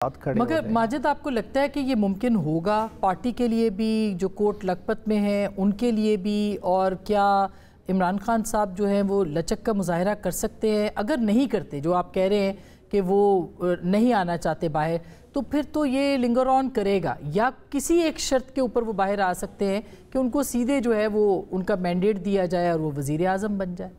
खड़े मगर माजिद, आपको लगता है कि ये मुमकिन होगा पार्टी के लिए भी, जो कोट लखपत में हैं उनके लिए भी, और क्या इमरान खान साहब जो हैं वो लचक का मुजाहरा कर सकते हैं? अगर नहीं करते, जो आप कह रहे हैं कि वो नहीं आना चाहते बाहर, तो फिर तो ये लिंगर ऑन करेगा, या किसी एक शर्त के ऊपर वो बाहर आ सकते हैं कि उनको सीधे जो है वो उनका मैंडेट दिया जाए और वो वज़ीर आज़म बन जाए?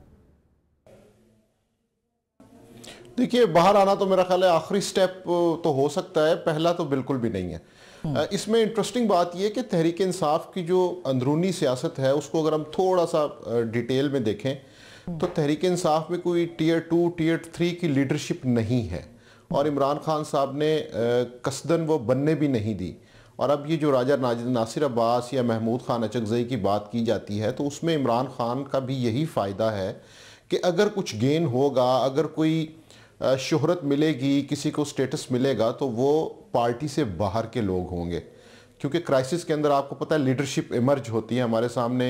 देखिए, बाहर आना तो मेरा ख्याल है आखिरी स्टेप तो हो सकता है, पहला तो बिल्कुल भी नहीं है। इसमें इंटरेस्टिंग बात यह कि तहरीक इंसाफ की जो अंदरूनी सियासत है उसको अगर हम थोड़ा सा डिटेल में देखें तो तहरीक इंसाफ में कोई टीयर 2 टीयर 3 की लीडरशिप नहीं है, और इमरान खान साहब ने कसदन वो बनने भी नहीं दी। और अब ये जो राजा नासिर अब्बास या महमूद खान अचकज़ई की बात की जाती है तो उसमें इमरान खान का भी यही फ़ायदा है कि अगर कुछ गेन होगा, अगर कोई शोहरत मिलेगी, किसी को स्टेटस मिलेगा, तो वो पार्टी से बाहर के लोग होंगे। क्योंकि क्राइसिस के अंदर आपको पता है लीडरशिप इमर्ज होती है। हमारे सामने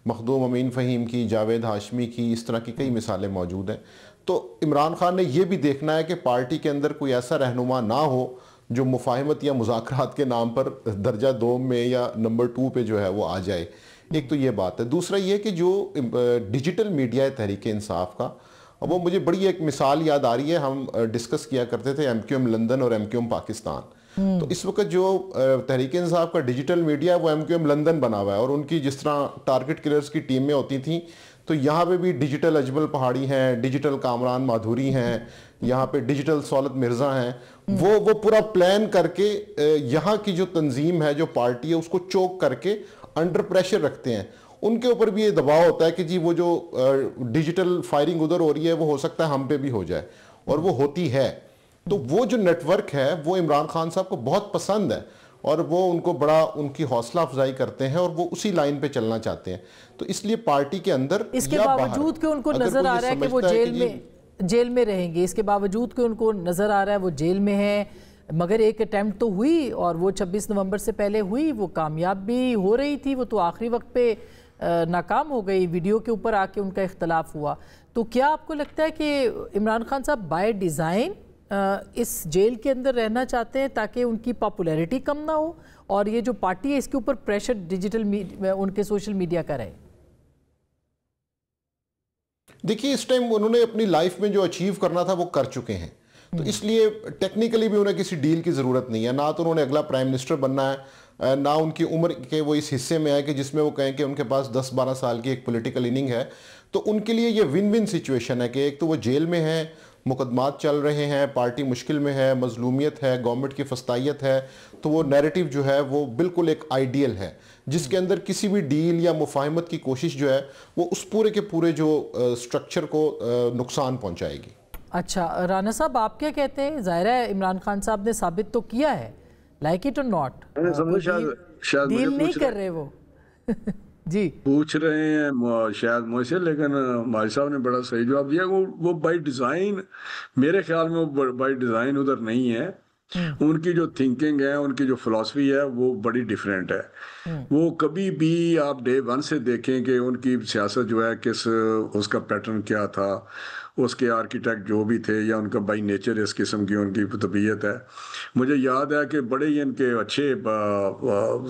मखदूम अमीन फ़हीम की, जावेद हाशमी की, इस तरह की कई मिसालें मौजूद हैं। तो इमरान खान ने यह भी देखना है कि पार्टी के अंदर कोई ऐसा रहनुमा ना हो जो मुफाहमत या मुज़ाकरात के नाम पर दर्जा 2 में या नंबर 2 पे जो है वो आ जाए। एक तो ये बात है। दूसरा ये कि जो डिजिटल मीडिया है तहरीक इंसाफ का, अब वो मुझे बड़ी एक मिसाल याद आ रही है। हम डिस्कस किया करते थे MQM लंदन और MQM पाकिस्तान। तो इस वक्त जो तहरीक इंसाफ का डिजिटल मीडिया है वो MQM लंदन बना हुआ है, और उनकी जिस तरह टारगेट किलर्स की टीमें होती थी, तो यहाँ पे भी डिजिटल अजमल पहाड़ी हैं, डिजिटल कामरान माधुरी हैं, यहाँ पे डिजिटल सौलत मिर्ज़ा हैं। वो पूरा प्लान करके यहाँ की जो तंजीम है, जो पार्टी है, उसको चोक करके अंडर प्रेशर रखते हैं। उनके ऊपर भी ये दबाव होता है कि जी वो जो डिजिटल फायरिंग उधर हो रही है वो हो सकता है हम पे भी हो जाए, और वो होती है। तो वो जो नेटवर्क है वो इमरान खान साहब को बहुत पसंद है, और वो उनको बड़ा उनकी हौसला अफजाई करते हैं, और वो उसी लाइन पे चलना चाहते हैं। तो इसलिए पार्टी के अंदर, इसके बावजूद कि उनको नजर आ रहा है कि वो जेल में रहेंगे, इसके बावजूद कि उनको नजर आ रहा है वो जेल में है, मगर एक अटैम्प्ट तो हुई, और वो 26 नवंबर से पहले हुई, वो कामयाब भी हो रही थी, वो तो आखिरी वक्त पे नाकाम हो गई, वीडियो के ऊपर आके उनका इख्तलाफ हुआ। तो क्या आपको लगता है कि इमरान खान साहब बाय डिज़ाइन इस जेल के अंदर रहना चाहते हैं ताकि उनकी पॉपुलैरिटी कम ना हो, और ये जो पार्टी है इसके ऊपर प्रेशर डिजिटल उनके सोशल मीडिया का रहे? देखिए, इस टाइम उन्होंने अपनी लाइफ में जो अचीव करना था वो कर चुके हैं, तो इसलिए टेक्निकली भी उन्हें किसी डील की ज़रूरत नहीं है। ना तो उन्होंने अगला प्राइम मिनिस्टर बनना है, ना उनकी उम्र के वो इस हिस्से में है कि जिसमें वो कहें कि उनके पास 10-12 साल की एक पॉलिटिकल इनिंग है। तो उनके लिए ये विन विन सिचुएशन है कि एक तो वो जेल में है, मुकदमात चल रहे हैं, पार्टी मुश्किल में है, मजलूमियत है, गवर्नमेंट की फस्तायत है, तो वो नैरेटिव जो है वो बिल्कुल एक आइडियल है जिसके अंदर किसी भी डील या मुफाहमत की कोशिश जो है वो उस पूरे के पूरे जो स्ट्रक्चर को नुकसान पहुँचाएगी। अच्छा राना साहब, आप क्या कहते हैं? ज़ाहिर है इमरान खान साहब ने साबित तो किया है, लाइक इट और नॉट, डील नहीं कर रहे वो जी पूछ रहे हैं शायद मुझसे, लेकिन भाई साहब ने बड़ा सही जवाब दिया। वो बाय डिज़ाइन, मेरे ख्याल में वो बाय डिज़ाइन उधर नहीं है। उनकी जो थिंकिंग है, उनकी जो फिलॉसफी है वो बड़ी डिफरेंट है। वो कभी भी आप डे 1 से देखें कि उनकी सियासत जो है किस उसका पैटर्न क्या था, उसके आर्किटेक्ट जो भी थे, या उनका बाई नेचर इस किस्म की उनकी तबीयत है। मुझे याद है कि बड़े ही इनके अच्छे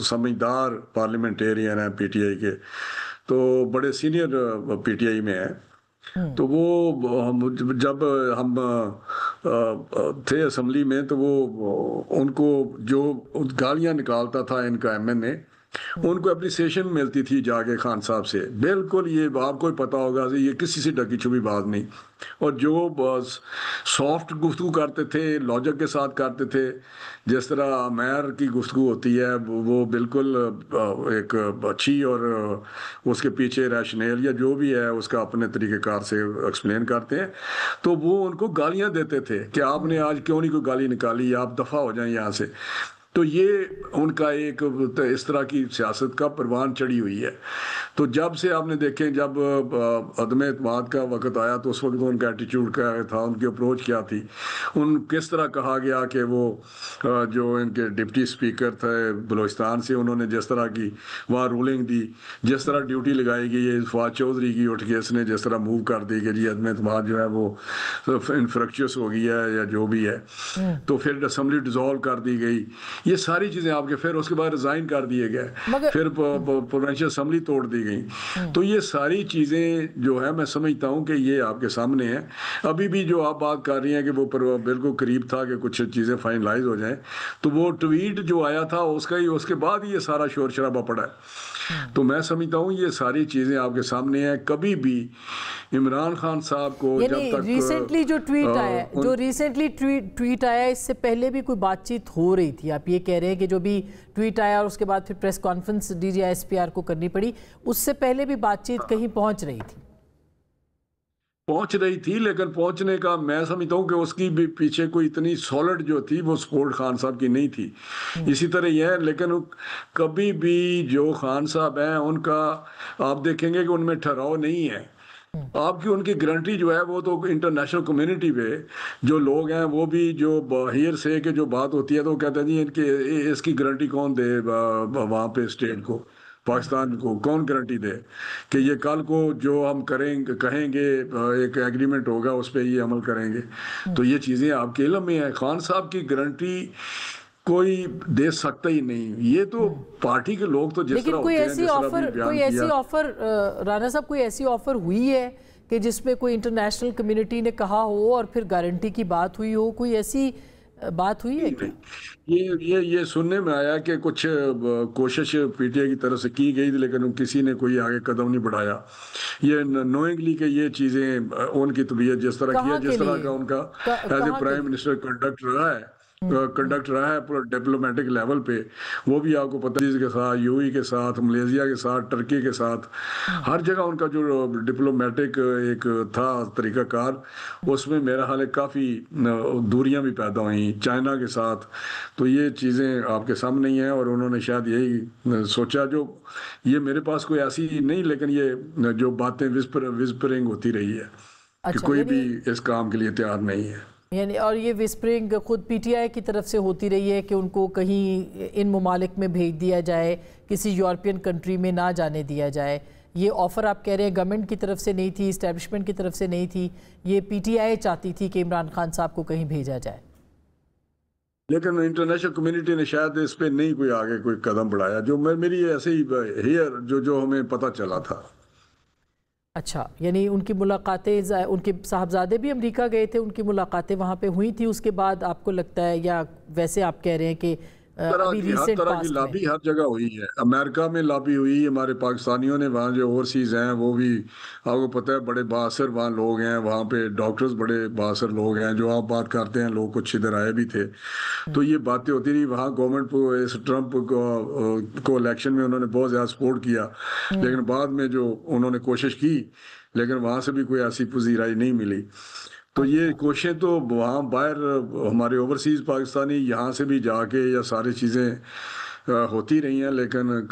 समझदार पार्लियामेंटेरियन हैं PTI के, तो बड़े सीनियर PTI में है। तो वो जब हम थे असम्बली में, तो वो उनको जो गालियां निकालता था इनका MNA, उनको अप्रिसिएशन मिलती थी जाके खान साहब से। बिल्कुल, ये आपको पता होगा, ये किसी से ढकी छुपी बात नहीं। और जो बस सॉफ्ट गुफ्तगू करते थे, लॉजिक के साथ करते थे, जिस तरह आमेर की गुफ्तगू होती है वो बिल्कुल एक अच्छी, और उसके पीछे रैशनल या जो भी है उसका अपने तरीक़ेकार से एक्सप्लेन करते हैं। तो वो उनको गालियां देते थे कि आपने आज क्यों नहीं कोई गाली निकाली, आप दफ़ा हो जाएं यहाँ से। तो ये उनका एक इस तरह की सियासत का परवान चढ़ी हुई है। तो जब से आपने देखें, जब अदम एतमाद का वक्त आया तो उस वक्त उनका एटीट्यूड क्या था, उनकी अप्रोच क्या थी, उन किस तरह कहा गया कि वो जो इनके डिप्टी स्पीकर थे बलूचिस्तान से, उन्होंने जिस तरह की वहाँ रूलिंग दी, जिस तरह ड्यूटी लगाई गई है फवाद चौधरी की, उठ के इसने जिस तरह मूव कर दी कि जी अदम एतमाद जो है वो इन्फ्रक्चुअस हो गई है या जो भी है, तो फिर असम्बली डिसॉल्व कर दी गई, ये सारी चीज़ें आपके, फिर उसके बाद रिज़ाइन कर दिए गए, फिर प्रोविंशियल असम्बली तोड़ दी गई। तो ये सारी चीज़ें जो है मैं समझता हूँ कि ये आपके सामने है। अभी भी जो आप बात कर रही हैं कि वो बिल्कुल करीब था कि कुछ चीज़ें फाइनलाइज हो जाएं, तो वो ट्वीट जो आया था उसके बाद ही ये सारा शोर शराबा पड़ा है। तो मैं समझता हूँ ये सारी चीज़ें आपके सामने हैं। कभी भी इमरान खान साहब को जब तक रिसेंटली जो ट्वीट आया इससे पहले भी कोई बातचीत हो रही थी? आप ये कह रहे हैं कि जो भी ट्वीट आया और उसके बाद फिर प्रेस कॉन्फ्रेंस DGISPR को करनी पड़ी, उससे पहले भी बातचीत कहीं पहुंच रही थी, लेकिन पहुंचने का मैं समझता हूँ कि उसकी भी पीछे कोई इतनी सॉलिड जो थी वो सपोर्ट खान साहब की नहीं थी। इसी तरह यह है, लेकिन कभी भी जो खान साहब हैं उनका आप देखेंगे कि उनमें ठहराव नहीं है। आपकी उनकी गारंटी जो है वो तो इंटरनेशनल कम्युनिटी पे जो लोग हैं वो भी जो हियर से के जो बात होती है तो कहते हैं जी इनकी इसकी गारंटी कौन दे, वहाँ पे स्टेट को, पाकिस्तान को कौन गारंटी दे कि ये कल को जो हम करेंगे कहेंगे एक एग्रीमेंट होगा उस पर ये अमल करेंगे। तो ये चीज़ें आपके इल्म में है। खान साहब की गारंटी कोई दे सकता ही नहीं। ये तो पार्टी के लोग तो जिस तरह होते हैं, कोई ऐसी ऑफर राणा साहब, कोई ऐसी ऑफर हुई है कि जिसमें कोई इंटरनेशनल कम्युनिटी ने कहा हो और फिर गारंटी की बात हुई हो? कोई ऐसी बात हुई है क्या? ये सुनने में आया कि कुछ कोशिश PTI की तरफ से की गई थी, लेकिन किसी ने कोई आगे कदम नहीं बढ़ाया। ये नोइंगली कि ये चीजें उनकी तबीयत जिस तरह की है, जिस तरह का उनका as a prime minister conduct रहा है पूरा डिप्लोमेटिक लेवल पे, वो भी आपको पता है, के साथ UAE के साथ, मलेशिया के साथ, टर्की के साथ, हर जगह उनका जो डिप्लोमेटिक एक था तरीकाकार, उसमें मेरा हाल है काफ़ी दूरियां भी पैदा हुई चाइना के साथ। तो ये चीज़ें आपके सामने ही हैं और उन्होंने शायद यही सोचा, जो ये मेरे पास कोई ऐसी नहीं, लेकिन ये जो बातें विस्परिंग होती रही है कि कोई भी इस काम के लिए तैयार नहीं है। यानी और ये विस्परिंग खुद PTI की तरफ से होती रही है कि उनको कहीं इन ममालिक में भेज दिया जाए, किसी यूरोपियन कंट्री में ना जाने दिया जाए। ये ऑफ़र आप कह रहे हैं गवर्नमेंट की तरफ से नहीं थी, इस्टेब्लिशमेंट की तरफ से नहीं थी, ये PTI चाहती थी कि इमरान खान साहब को कहीं भेजा जाए। लेकिन इंटरनेशनल कम्युनिटी ने शायद इस पे नहीं कोई आगे कोई कदम बढ़ाया, जो मेरी ऐसे ही हियर जो हमें पता चला था। अच्छा, यानी उनकी मुलाकातें, उनके साहबजादे भी अमेरिका गए थे, उनकी मुलाकातें वहाँ पे हुई थी, उसके बाद आपको लगता है, या वैसे आप कह रहे हैं कि हर तरह की लॉबी हर जगह हुई है। अमेरिका में लॉबी हुई, हमारे पाकिस्तानियों ने वहाँ जो ओवरसीज हैं वो भी आपको पता है बड़े बासर वहाँ लोग हैं, वहाँ पे डॉक्टर्स बड़े बासर लोग हैं, जो आप बात करते हैं लोग कुछ इधर आए भी थे। तो ये बातें होती रही। वहाँ गवर्नमेंट को इस ट्रंप को इलेक्शन में उन्होंने बहुत ज़्यादा सपोर्ट किया, लेकिन बाद में जो उन्होंने कोशिश की, लेकिन वहाँ से भी कोई ऐसी पजीराई नहीं मिली। तो ये कोशिशें तो वहाँ बाहर हमारे ओवरसीज पाकिस्तानी यहाँ से भी जाके या सारी चीज़ें होती रही हैं, लेकिन